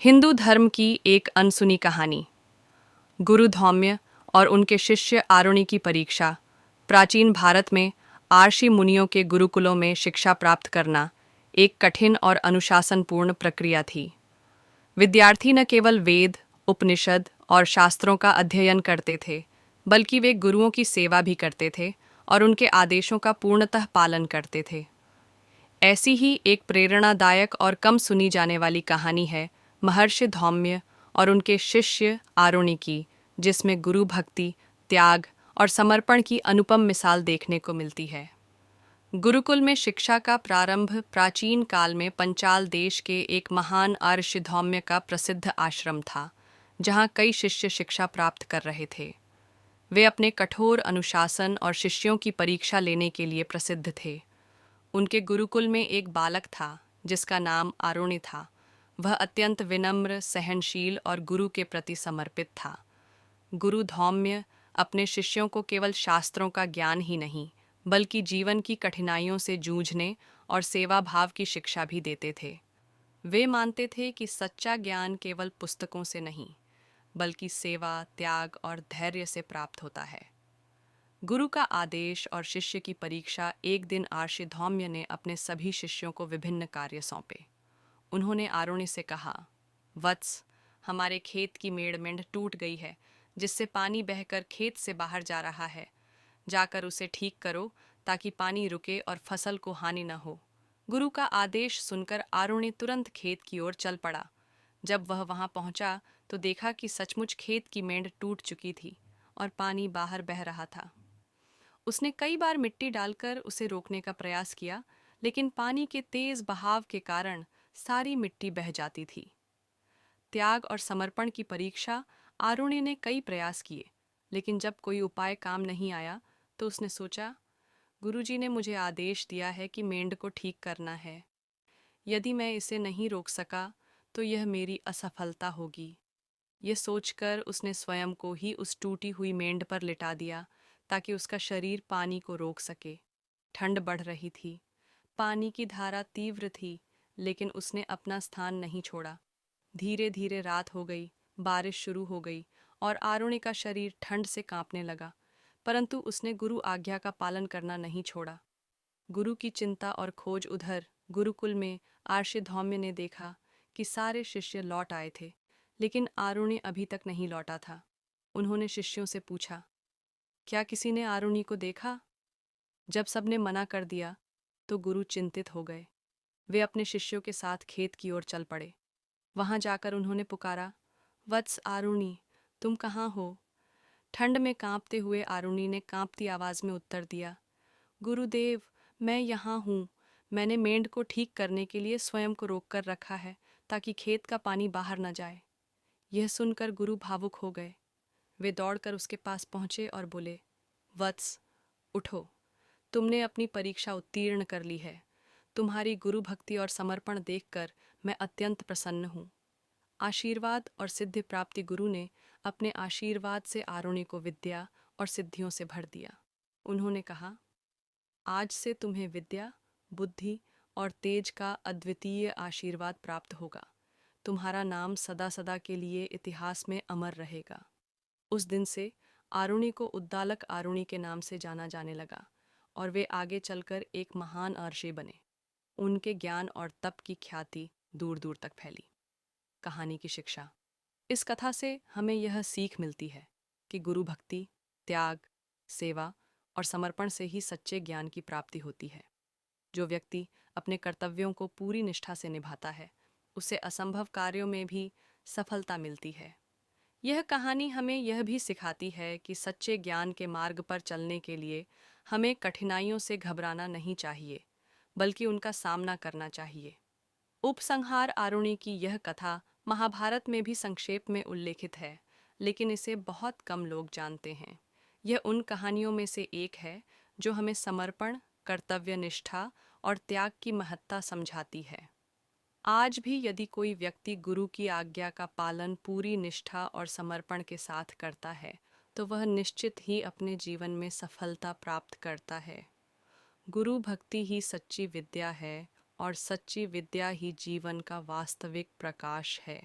हिंदू धर्म की एक अनसुनी कहानी। गुरु धौम्य और उनके शिष्य आरुणि की परीक्षा। प्राचीन भारत में आर्षि मुनियों के गुरुकुलों में शिक्षा प्राप्त करना एक कठिन और अनुशासनपूर्ण प्रक्रिया थी। विद्यार्थी न केवल वेद, उपनिषद और शास्त्रों का अध्ययन करते थे, बल्कि वे गुरुओं की सेवा भी करते थे और उनके आदेशों का पूर्णतः पालन करते थे। ऐसी ही एक प्रेरणादायक और कम सुनी जाने वाली कहानी है महर्षि धौम्य और उनके शिष्य आरुणि की, जिसमें गुरु भक्ति, त्याग और समर्पण की अनुपम मिसाल देखने को मिलती है। गुरुकुल में शिक्षा का प्रारंभ प्राचीन काल में पंचाल देश के एक महान आर्षि धौम्य का प्रसिद्ध आश्रम था, जहाँ कई शिष्य शिक्षा प्राप्त कर रहे थे। वे अपने कठोर अनुशासन और शिष्यों की परीक्षा लेने के लिए प्रसिद्ध थे। उनके गुरुकुल में एक बालक था जिसका नाम आरुणि था। वह अत्यंत विनम्र, सहनशील और गुरु के प्रति समर्पित था। गुरु धौम्य अपने शिष्यों को केवल शास्त्रों का ज्ञान ही नहीं, बल्कि जीवन की कठिनाइयों से जूझने और सेवा भाव की शिक्षा भी देते थे। वे मानते थे कि सच्चा ज्ञान केवल पुस्तकों से नहीं, बल्कि सेवा, त्याग और धैर्य से प्राप्त होता है। गुरु का आदेश और शिष्य की परीक्षा। एक दिन आर्षि धौम्य ने अपने सभी शिष्यों को विभिन्न कार्य सौंपे। उन्होंने आरुणि से कहा, वत्स, हमारे खेत की मेड़ टूट गई है, जिससे पानी बहकर खेत से बाहर जा रहा है। जाकर उसे ठीक करो ताकि पानी रुके और फसल को हानि न हो। गुरु का आदेश सुनकर आरुणि तुरंत खेत की ओर चल पड़ा। जब वह वहां पहुंचा तो देखा कि सचमुच खेत की मेड़ टूट चुकी थी और पानी बाहर बह रहा था। उसने कई बार मिट्टी डालकर उसे रोकने का प्रयास किया, लेकिन पानी के तेज बहाव के कारण सारी मिट्टी बह जाती थी। त्याग और समर्पण की परीक्षा। आरुणि ने कई प्रयास किए, लेकिन जब कोई उपाय काम नहीं आया तो उसने सोचा, गुरुजी ने मुझे आदेश दिया है कि मेंढ को ठीक करना है। यदि मैं इसे नहीं रोक सका तो यह मेरी असफलता होगी। ये सोचकर उसने स्वयं को ही उस टूटी हुई मेंढ पर लिटा दिया ताकि उसका शरीर पानी को रोक सके। ठंड बढ़ रही थी, पानी की धारा तीव्र थी, लेकिन उसने अपना स्थान नहीं छोड़ा। धीरे धीरे रात हो गई, बारिश शुरू हो गई और आरुणि का शरीर ठंड से कांपने लगा, परंतु उसने गुरु आज्ञा का पालन करना नहीं छोड़ा। गुरु की चिंता और खोज। उधर गुरुकुल में आर्षि धौम्य ने देखा कि सारे शिष्य लौट आए थे, लेकिन आरुणि अभी तक नहीं लौटा था। उन्होंने शिष्यों से पूछा, क्या किसी ने आरुणि को देखा? जब सबने मना कर दिया तो गुरु चिंतित हो गए। वे अपने शिष्यों के साथ खेत की ओर चल पड़े। वहां जाकर उन्होंने पुकारा, वत्स आरुणि, तुम कहाँ हो? ठंड में कांपते हुए आरुणि ने कांपती आवाज में उत्तर दिया, गुरुदेव, मैं यहाँ हूँ। मैंने मेंढ को ठीक करने के लिए स्वयं को रोक कर रखा है ताकि खेत का पानी बाहर न जाए। यह सुनकर गुरु भावुक हो गए। वे दौड़कर उसके पास पहुंचे और बोले, वत्स, उठो, तुमने अपनी परीक्षा उत्तीर्ण कर ली है। तुम्हारी गुरु भक्ति और समर्पण देखकर मैं अत्यंत प्रसन्न हूँ। आशीर्वाद और सिद्धि प्राप्ति। गुरु ने अपने आशीर्वाद से आरुणि को विद्या और सिद्धियों से भर दिया। उन्होंने कहा, आज से तुम्हें विद्या, बुद्धि और तेज का अद्वितीय आशीर्वाद प्राप्त होगा। तुम्हारा नाम सदा सदा के लिए इतिहास में अमर रहेगा। उस दिन से आरुणि को उद्दालक आरुणि के नाम से जाना जाने लगा और वे आगे चलकर एक महान आर्षि बने। उनके ज्ञान और तप की ख्याति दूर दूर तक फैली। कहानी की शिक्षा। इस कथा से हमें यह सीख मिलती है कि गुरु भक्ति, त्याग, सेवा और समर्पण से ही सच्चे ज्ञान की प्राप्ति होती है। जो व्यक्ति अपने कर्तव्यों को पूरी निष्ठा से निभाता है, उसे असंभव कार्यों में भी सफलता मिलती है। यह कहानी हमें यह भी सिखाती है कि सच्चे ज्ञान के मार्ग पर चलने के लिए हमें कठिनाइयों से घबराना नहीं चाहिए, बल्कि उनका सामना करना चाहिए। उपसंहार। आरुणि की यह कथा महाभारत में भी संक्षेप में उल्लेखित है, लेकिन इसे बहुत कम लोग जानते हैं। यह उन कहानियों में से एक है जो हमें समर्पण, कर्तव्य निष्ठा और त्याग की महत्ता समझाती है। आज भी यदि कोई व्यक्ति गुरु की आज्ञा का पालन पूरी निष्ठा और समर्पण के साथ करता है, तो वह निश्चित ही अपने जीवन में सफलता प्राप्त करता है। गुरु भक्ति ही सच्ची विद्या है और सच्ची विद्या ही जीवन का वास्तविक प्रकाश है।